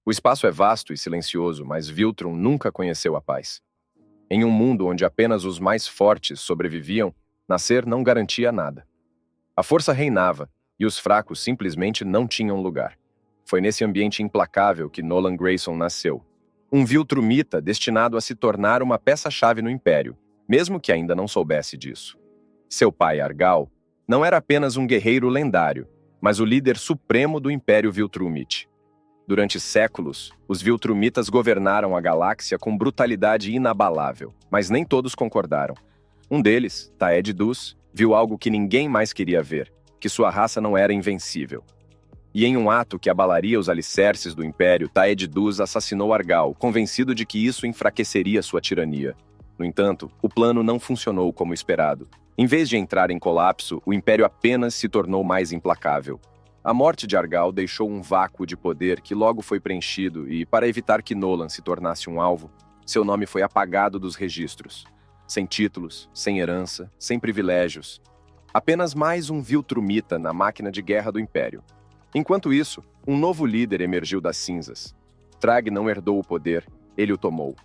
O espaço é vasto e silencioso, mas Viltrum nunca conheceu a paz. Em um mundo onde apenas os mais fortes sobreviviam, nascer não garantia nada. A força reinava, e os fracos simplesmente não tinham lugar. Foi nesse ambiente implacável que Nolan Grayson nasceu. Um Viltrumita destinado a se tornar uma peça-chave no Império, mesmo que ainda não soubesse disso. Seu pai, Argal, não era apenas um guerreiro lendário, mas o líder supremo do Império Viltrumite. Durante séculos, os Viltrumitas governaram a galáxia com brutalidade inabalável, mas nem todos concordaram. Um deles, Taed Dus, viu algo que ninguém mais queria ver, que sua raça não era invencível. E em um ato que abalaria os alicerces do Império, Taed Dus assassinou Argal, convencido de que isso enfraqueceria sua tirania. No entanto, o plano não funcionou como esperado. Em vez de entrar em colapso, o Império apenas se tornou mais implacável. A morte de Argal deixou um vácuo de poder que logo foi preenchido e, para evitar que Nolan se tornasse um alvo, seu nome foi apagado dos registros. Sem títulos, sem herança, sem privilégios. Apenas mais um Viltrumita na máquina de guerra do Império. Enquanto isso, um novo líder emergiu das cinzas. Thrag não herdou o poder, ele o tomou.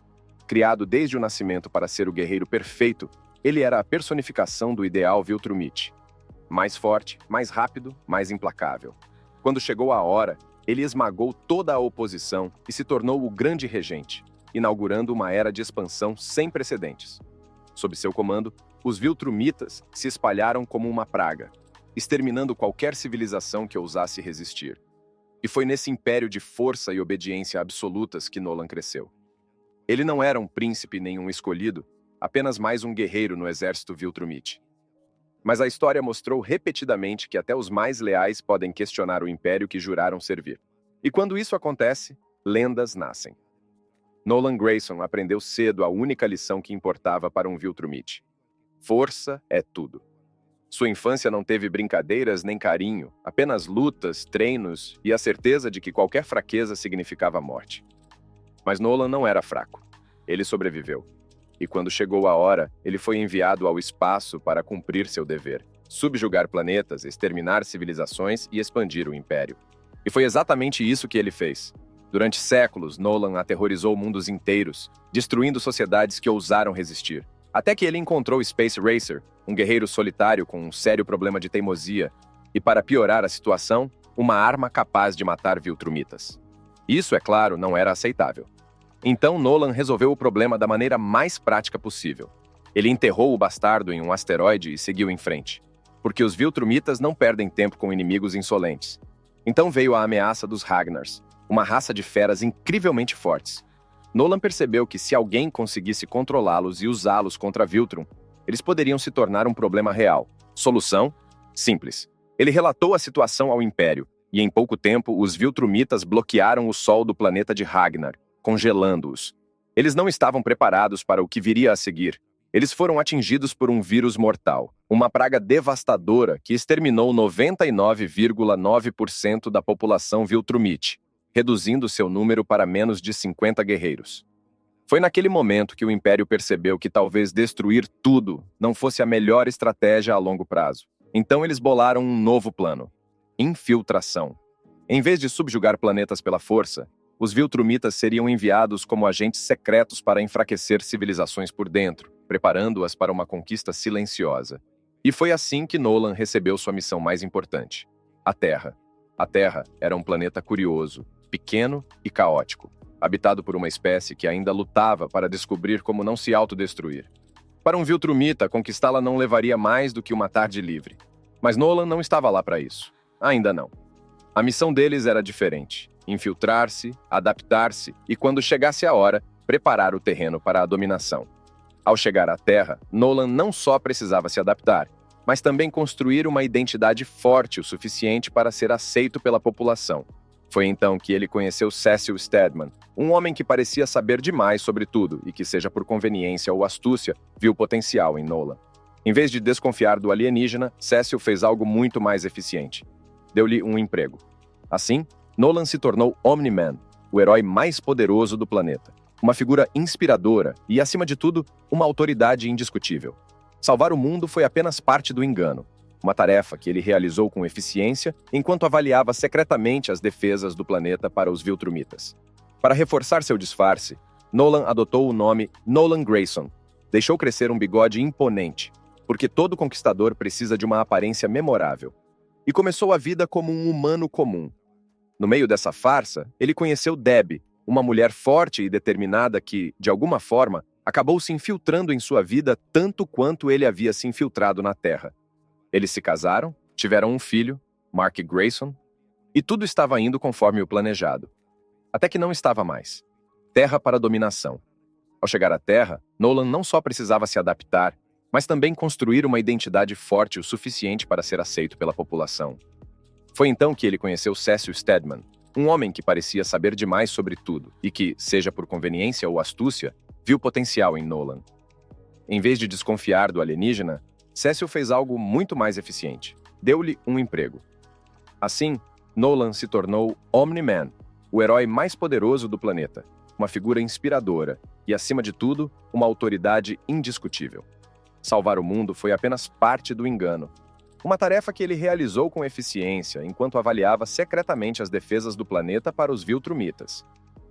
Criado desde o nascimento para ser o guerreiro perfeito, ele era a personificação do ideal Viltrumite. Mais forte, mais rápido, mais implacável. Quando chegou a hora, ele esmagou toda a oposição e se tornou o grande regente, inaugurando uma era de expansão sem precedentes. Sob seu comando, os Viltrumitas se espalharam como uma praga, exterminando qualquer civilização que ousasse resistir. E foi nesse império de força e obediência absolutas que Nolan cresceu. Ele não era um príncipe nem um escolhido, apenas mais um guerreiro no exército Viltrumite. Mas a história mostrou repetidamente que até os mais leais podem questionar o império que juraram servir. E quando isso acontece, lendas nascem. Nolan Grayson aprendeu cedo a única lição que importava para um Viltrumite. Força é tudo. Sua infância não teve brincadeiras nem carinho, apenas lutas, treinos e a certeza de que qualquer fraqueza significava morte. Mas Nolan não era fraco. Ele sobreviveu. E quando chegou a hora, ele foi enviado ao espaço para cumprir seu dever, subjugar planetas, exterminar civilizações e expandir o Império. E foi exatamente isso que ele fez. Durante séculos, Nolan aterrorizou mundos inteiros, destruindo sociedades que ousaram resistir. Até que ele encontrou Space Racer, um guerreiro solitário com um sério problema de teimosia, e para piorar a situação, uma arma capaz de matar Viltrumitas. Isso, é claro, não era aceitável. Então Nolan resolveu o problema da maneira mais prática possível. Ele enterrou o bastardo em um asteroide e seguiu em frente. Porque os Viltrumitas não perdem tempo com inimigos insolentes. Então veio a ameaça dos Ragnars, uma raça de feras incrivelmente fortes. Nolan percebeu que se alguém conseguisse controlá-los e usá-los contra Viltrum, eles poderiam se tornar um problema real. Solução? Simples. Ele relatou a situação ao Império, e em pouco tempo os Viltrumitas bloquearam o sol do planeta de Ragnar, congelando-os. Eles não estavam preparados para o que viria a seguir. Eles foram atingidos por um vírus mortal, uma praga devastadora que exterminou 99,9% da população Viltrumite, reduzindo seu número para menos de 50 guerreiros. Foi naquele momento que o Império percebeu que talvez destruir tudo não fosse a melhor estratégia a longo prazo. Então eles bolaram um novo plano: infiltração. Em vez de subjugar planetas pela força, os Viltrumitas seriam enviados como agentes secretos para enfraquecer civilizações por dentro, preparando-as para uma conquista silenciosa. E foi assim que Nolan recebeu sua missão mais importante: a Terra. A Terra era um planeta curioso, pequeno e caótico, habitado por uma espécie que ainda lutava para descobrir como não se autodestruir. Para um Viltrumita, conquistá-la não levaria mais do que uma tarde livre. Mas Nolan não estava lá para isso. Ainda não. A missão deles era diferente: infiltrar-se, adaptar-se e, quando chegasse a hora, preparar o terreno para a dominação. Ao chegar à Terra, Nolan não só precisava se adaptar, mas também construir uma identidade forte o suficiente para ser aceito pela população. Foi então que ele conheceu Cecil Stedman, um homem que parecia saber demais sobre tudo e que, seja por conveniência ou astúcia, viu potencial em Nolan. Em vez de desconfiar do alienígena, Cecil fez algo muito mais eficiente. Deu-lhe um emprego. Assim, Nolan se tornou Omni-Man, o herói mais poderoso do planeta. Uma figura inspiradora e, acima de tudo, uma autoridade indiscutível. Salvar o mundo foi apenas parte do engano, uma tarefa que ele realizou com eficiência enquanto avaliava secretamente as defesas do planeta para os Viltrumitas. Para reforçar seu disfarce, Nolan adotou o nome Nolan Grayson. Deixou crescer um bigode imponente, porque todo conquistador precisa de uma aparência memorável. E começou a vida como um humano comum. No meio dessa farsa, ele conheceu Debbie, uma mulher forte e determinada que, de alguma forma, acabou se infiltrando em sua vida tanto quanto ele havia se infiltrado na Terra. Eles se casaram, tiveram um filho, Mark Grayson, e tudo estava indo conforme o planejado. Até que não estava mais. Terra para dominação. Ao chegar à Terra, Nolan não só precisava se adaptar, mas também construir uma identidade forte o suficiente para ser aceito pela população. Foi então que ele conheceu Cecil Stedman, um homem que parecia saber demais sobre tudo e que, seja por conveniência ou astúcia, viu potencial em Nolan. Em vez de desconfiar do alienígena, Cecil fez algo muito mais eficiente. Deu-lhe um emprego. Assim, Nolan se tornou Omni-Man, o herói mais poderoso do planeta, uma figura inspiradora e, acima de tudo, uma autoridade indiscutível. Salvar o mundo foi apenas parte do engano. Uma tarefa que ele realizou com eficiência enquanto avaliava secretamente as defesas do planeta para os Viltrumitas.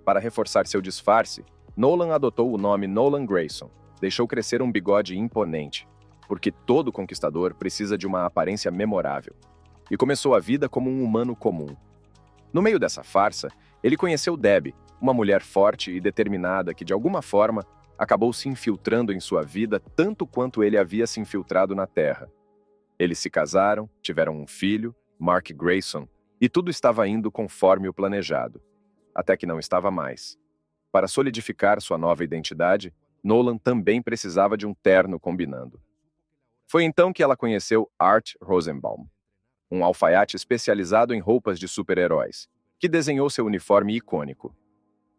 Para reforçar seu disfarce, Nolan adotou o nome Nolan Grayson. Deixou crescer um bigode imponente, porque todo conquistador precisa de uma aparência memorável. E começou a vida como um humano comum. No meio dessa farsa, ele conheceu Debbie, uma mulher forte e determinada que, de alguma forma, acabou se infiltrando em sua vida tanto quanto ele havia se infiltrado na Terra. Eles se casaram, tiveram um filho, Mark Grayson, e tudo estava indo conforme o planejado. Até que não estava mais. Para solidificar sua nova identidade, Nolan também precisava de um terno combinando. Foi então que ela conheceu Art Rosenbaum, um alfaiate especializado em roupas de super-heróis, que desenhou seu uniforme icônico.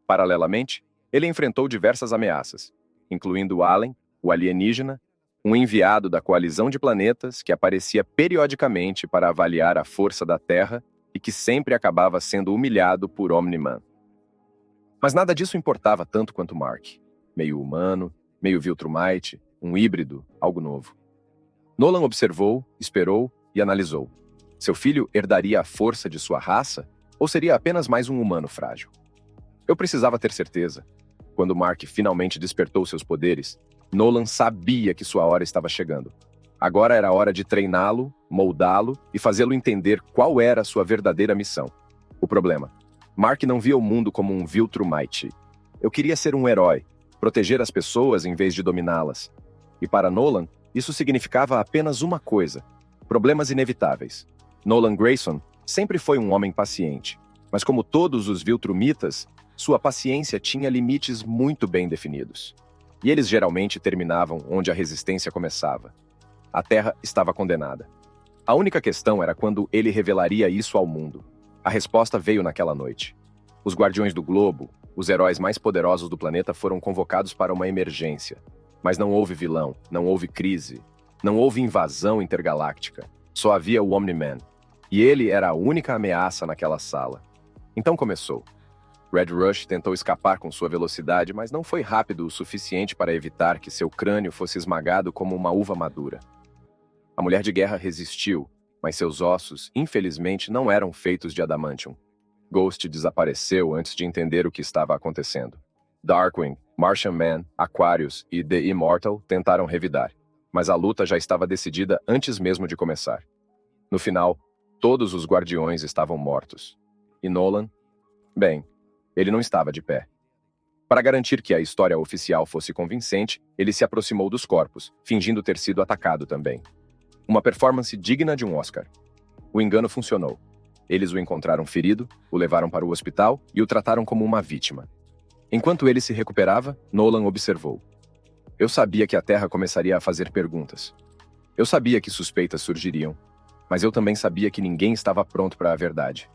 Paralelamente, ele enfrentou diversas ameaças, incluindo Allen, o alienígena, um enviado da coalizão de planetas que aparecia periodicamente para avaliar a força da Terra e que sempre acabava sendo humilhado por Omni-Man. Mas nada disso importava tanto quanto Mark. Meio humano, meio Viltrumite, um híbrido, algo novo. Nolan observou, esperou e analisou. Seu filho herdaria a força de sua raça ou seria apenas mais um humano frágil? Eu precisava ter certeza. Quando Mark finalmente despertou seus poderes, Nolan sabia que sua hora estava chegando. Agora era a hora de treiná-lo, moldá-lo e fazê-lo entender qual era a sua verdadeira missão. O problema: Mark não via o mundo como um Viltrumite. Eu queria ser um herói, proteger as pessoas em vez de dominá-las. E para Nolan, isso significava apenas uma coisa: problemas inevitáveis. Nolan Grayson sempre foi um homem paciente, mas como todos os Viltrumitas, sua paciência tinha limites muito bem definidos. E eles geralmente terminavam onde a resistência começava. A Terra estava condenada. A única questão era quando ele revelaria isso ao mundo. A resposta veio naquela noite. Os Guardiões do Globo, os heróis mais poderosos do planeta, foram convocados para uma emergência. Mas não houve vilão, não houve crise, não houve invasão intergaláctica. Só havia o Omni-Man. E ele era a única ameaça naquela sala. Então começou. Red Rush tentou escapar com sua velocidade, mas não foi rápido o suficiente para evitar que seu crânio fosse esmagado como uma uva madura. A Mulher de Guerra resistiu, mas seus ossos, infelizmente, não eram feitos de adamantium. Ghost desapareceu antes de entender o que estava acontecendo. Darkwing, Martian Man, Aquarius e The Immortal tentaram revidar, mas a luta já estava decidida antes mesmo de começar. No final, todos os Guardiões estavam mortos. E Nolan? Bem, ele não estava de pé. Para garantir que a história oficial fosse convincente, ele se aproximou dos corpos, fingindo ter sido atacado também. Uma performance digna de um Oscar. O engano funcionou. Eles o encontraram ferido, o levaram para o hospital e o trataram como uma vítima. Enquanto ele se recuperava, Nolan observou. Eu sabia que a Terra começaria a fazer perguntas. Eu sabia que suspeitas surgiriam, mas eu também sabia que ninguém estava pronto para a verdade.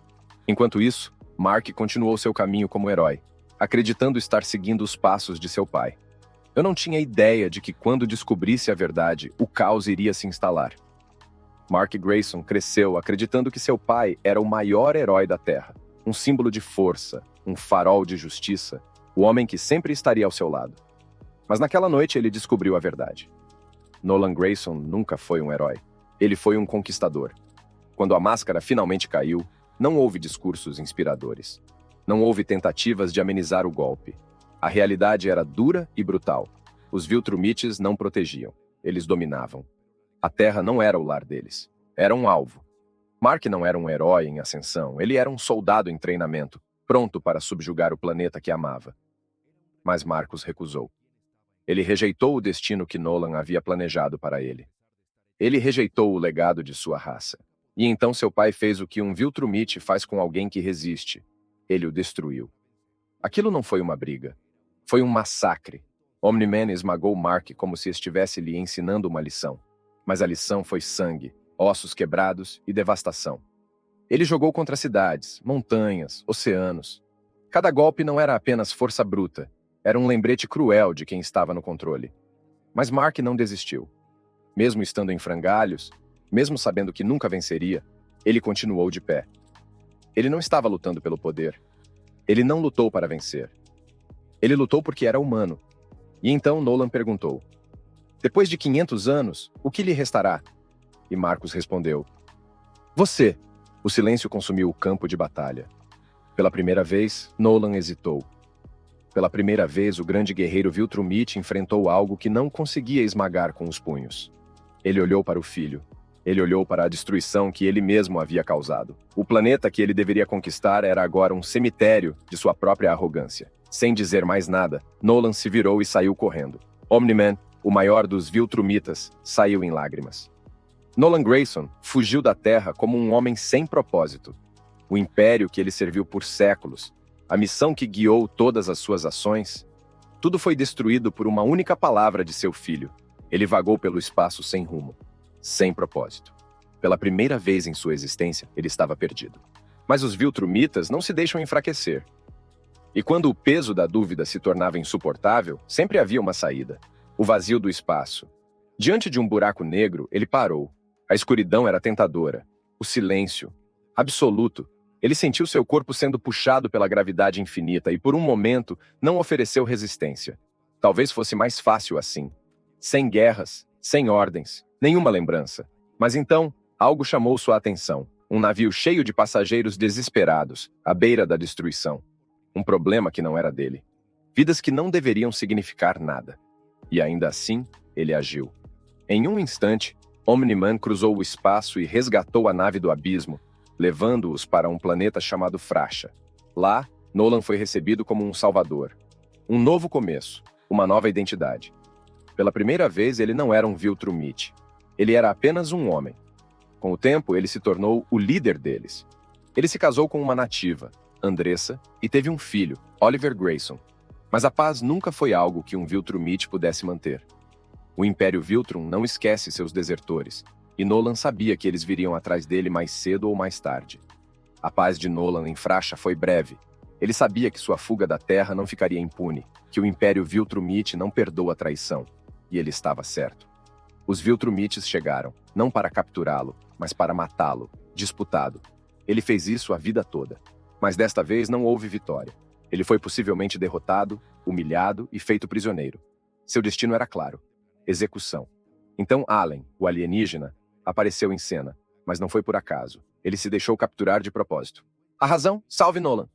Enquanto isso, Mark continuou seu caminho como herói, acreditando estar seguindo os passos de seu pai. Eu não tinha ideia de que quando descobrisse a verdade, o caos iria se instalar. Mark Grayson cresceu acreditando que seu pai era o maior herói da Terra, um símbolo de força, um farol de justiça, o homem que sempre estaria ao seu lado. Mas naquela noite ele descobriu a verdade. Nolan Grayson nunca foi um herói. Ele foi um conquistador. Quando a máscara finalmente caiu, não houve discursos inspiradores. Não houve tentativas de amenizar o golpe. A realidade era dura e brutal. Os Viltrumites não protegiam. Eles dominavam. A Terra não era o lar deles. Era um alvo. Mark não era um herói em ascensão. Ele era um soldado em treinamento, pronto para subjugar o planeta que amava. Mas Marcus recusou. Ele rejeitou o destino que Nolan havia planejado para ele. Ele rejeitou o legado de sua raça. E então seu pai fez o que um Viltrumite faz com alguém que resiste. Ele o destruiu. Aquilo não foi uma briga. Foi um massacre. Omni-Man esmagou Mark como se estivesse lhe ensinando uma lição. Mas a lição foi sangue, ossos quebrados e devastação. Ele jogou contra cidades, montanhas, oceanos. Cada golpe não era apenas força bruta. Era um lembrete cruel de quem estava no controle. Mas Mark não desistiu. Mesmo estando em frangalhos, mesmo sabendo que nunca venceria, ele continuou de pé. Ele não estava lutando pelo poder. Ele não lutou para vencer. Ele lutou porque era humano. E então Nolan perguntou: depois de 500 anos, o que lhe restará? E Marcus respondeu: você. O silêncio consumiu o campo de batalha. Pela primeira vez, Nolan hesitou. Pela primeira vez, o grande guerreiro Viltrumite enfrentou algo que não conseguia esmagar com os punhos. Ele olhou para o filho. Ele olhou para a destruição que ele mesmo havia causado. O planeta que ele deveria conquistar era agora um cemitério de sua própria arrogância. Sem dizer mais nada, Nolan se virou e saiu correndo. Omni-Man, o maior dos Viltrumitas, saiu em lágrimas. Nolan Grayson fugiu da Terra como um homem sem propósito. O império que ele serviu por séculos, a missão que guiou todas as suas ações, tudo foi destruído por uma única palavra de seu filho. Ele vagou pelo espaço sem rumo, sem propósito. Pela primeira vez em sua existência, ele estava perdido. Mas os Viltrumitas não se deixam enfraquecer. E quando o peso da dúvida se tornava insuportável, sempre havia uma saída. O vazio do espaço. Diante de um buraco negro, ele parou. A escuridão era tentadora. O silêncio. Absoluto. Ele sentiu seu corpo sendo puxado pela gravidade infinita e, por um momento, não ofereceu resistência. Talvez fosse mais fácil assim. Sem guerras, sem ordens, nenhuma lembrança. Mas então, algo chamou sua atenção. Um navio cheio de passageiros desesperados, à beira da destruição. Um problema que não era dele. Vidas que não deveriam significar nada. E ainda assim, ele agiu. Em um instante, Omni-Man cruzou o espaço e resgatou a nave do abismo, levando-os para um planeta chamado Frasha. Lá, Nolan foi recebido como um salvador. Um novo começo, uma nova identidade. Pela primeira vez, ele não era um Viltrumite. Ele era apenas um homem. Com o tempo, ele se tornou o líder deles. Ele se casou com uma nativa, Andressa, e teve um filho, Oliver Grayson. Mas a paz nunca foi algo que um Viltrumite pudesse manter. O Império Viltrum não esquece seus desertores, e Nolan sabia que eles viriam atrás dele mais cedo ou mais tarde. A paz de Nolan em Frasha foi breve. Ele sabia que sua fuga da Terra não ficaria impune, que o Império Viltrumite não perdoa a traição. E ele estava certo. Os Viltrumites chegaram, não para capturá-lo, mas para matá-lo, disputado. Ele fez isso a vida toda. Mas desta vez não houve vitória. Ele foi possivelmente derrotado, humilhado e feito prisioneiro. Seu destino era claro: execução. Então Allen, o alienígena, apareceu em cena, mas não foi por acaso. Ele se deixou capturar de propósito. A razão? Salve Nolan!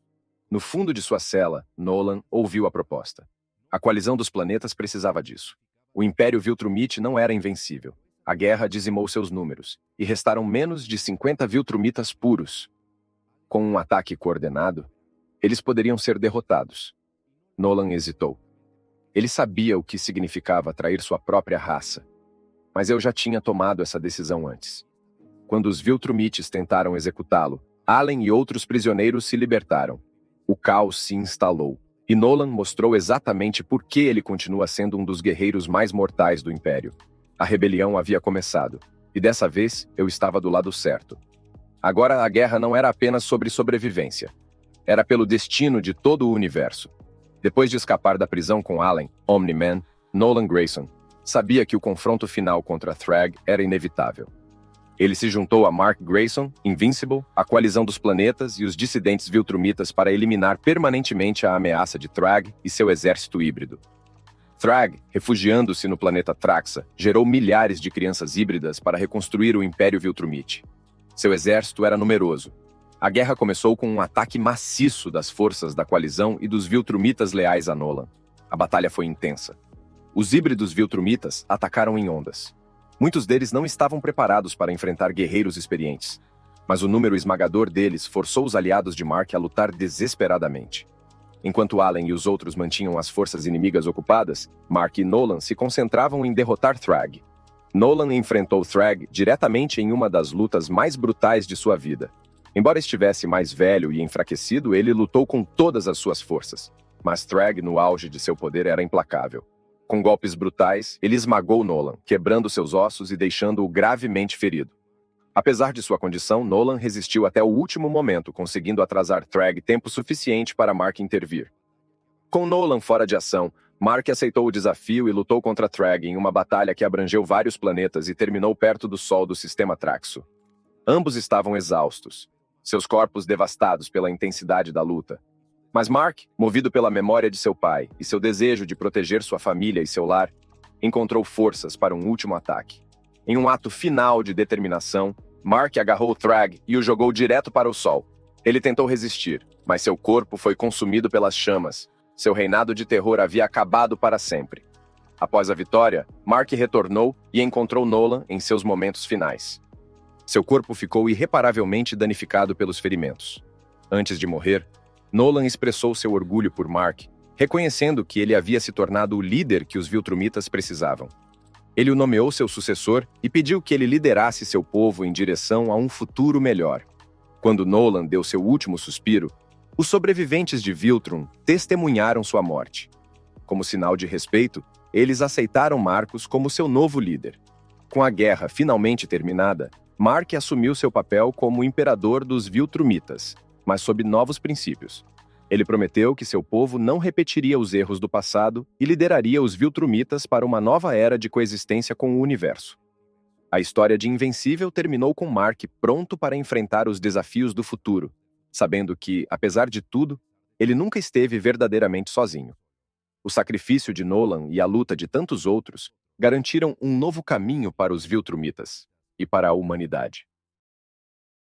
No fundo de sua cela, Nolan ouviu a proposta. A coalizão dos planetas precisava disso. O Império Viltrumite não era invencível. A guerra dizimou seus números, e restaram menos de 50 Viltrumitas puros. Com um ataque coordenado, eles poderiam ser derrotados. Nolan hesitou. Ele sabia o que significava trair sua própria raça. Mas eu já tinha tomado essa decisão antes. Quando os Viltrumites tentaram executá-lo, Allen e outros prisioneiros se libertaram. O caos se instalou, e Nolan mostrou exatamente por que ele continua sendo um dos guerreiros mais mortais do Império. A rebelião havia começado, e dessa vez eu estava do lado certo. Agora a guerra não era apenas sobre sobrevivência. Era pelo destino de todo o universo. Depois de escapar da prisão com Allen, Omni-Man, Nolan Grayson sabia que o confronto final contra Thrag era inevitável. Ele se juntou a Mark Grayson, Invincible, a coalizão dos planetas e os dissidentes Viltrumitas para eliminar permanentemente a ameaça de Thrag e seu exército híbrido. Thrag, refugiando-se no planeta Traxa, gerou milhares de crianças híbridas para reconstruir o Império Viltrumite. Seu exército era numeroso. A guerra começou com um ataque maciço das forças da coalizão e dos Viltrumitas leais a Nolan. A batalha foi intensa. Os híbridos Viltrumitas atacaram em ondas. Muitos deles não estavam preparados para enfrentar guerreiros experientes, mas o número esmagador deles forçou os aliados de Mark a lutar desesperadamente. Enquanto Allen e os outros mantinham as forças inimigas ocupadas, Mark e Nolan se concentravam em derrotar Thrag. Nolan enfrentou Thrag diretamente em uma das lutas mais brutais de sua vida. Embora estivesse mais velho e enfraquecido, ele lutou com todas as suas forças. Mas Thrag, no auge de seu poder, era implacável. Com golpes brutais, ele esmagou Nolan, quebrando seus ossos e deixando-o gravemente ferido. Apesar de sua condição, Nolan resistiu até o último momento, conseguindo atrasar Thrag tempo suficiente para Mark intervir. Com Nolan fora de ação, Mark aceitou o desafio e lutou contra Thrag em uma batalha que abrangeu vários planetas e terminou perto do Sol do sistema Traxo. Ambos estavam exaustos, seus corpos devastados pela intensidade da luta. Mas Mark, movido pela memória de seu pai e seu desejo de proteger sua família e seu lar, encontrou forças para um último ataque. Em um ato final de determinação, Mark agarrou Thrag e o jogou direto para o Sol. Ele tentou resistir, mas seu corpo foi consumido pelas chamas. Seu reinado de terror havia acabado para sempre. Após a vitória, Mark retornou e encontrou Nolan em seus momentos finais. Seu corpo ficou irreparavelmente danificado pelos ferimentos. Antes de morrer, Nolan expressou seu orgulho por Mark, reconhecendo que ele havia se tornado o líder que os Viltrumitas precisavam. Ele o nomeou seu sucessor e pediu que ele liderasse seu povo em direção a um futuro melhor. Quando Nolan deu seu último suspiro, os sobreviventes de Viltrum testemunharam sua morte. Como sinal de respeito, eles aceitaram Marcus como seu novo líder. Com a guerra finalmente terminada, Mark assumiu seu papel como imperador dos Viltrumitas, mas sob novos princípios. Ele prometeu que seu povo não repetiria os erros do passado e lideraria os Viltrumitas para uma nova era de coexistência com o universo. A história de Invencível terminou com Mark pronto para enfrentar os desafios do futuro, sabendo que, apesar de tudo, ele nunca esteve verdadeiramente sozinho. O sacrifício de Nolan e a luta de tantos outros garantiram um novo caminho para os Viltrumitas e para a humanidade.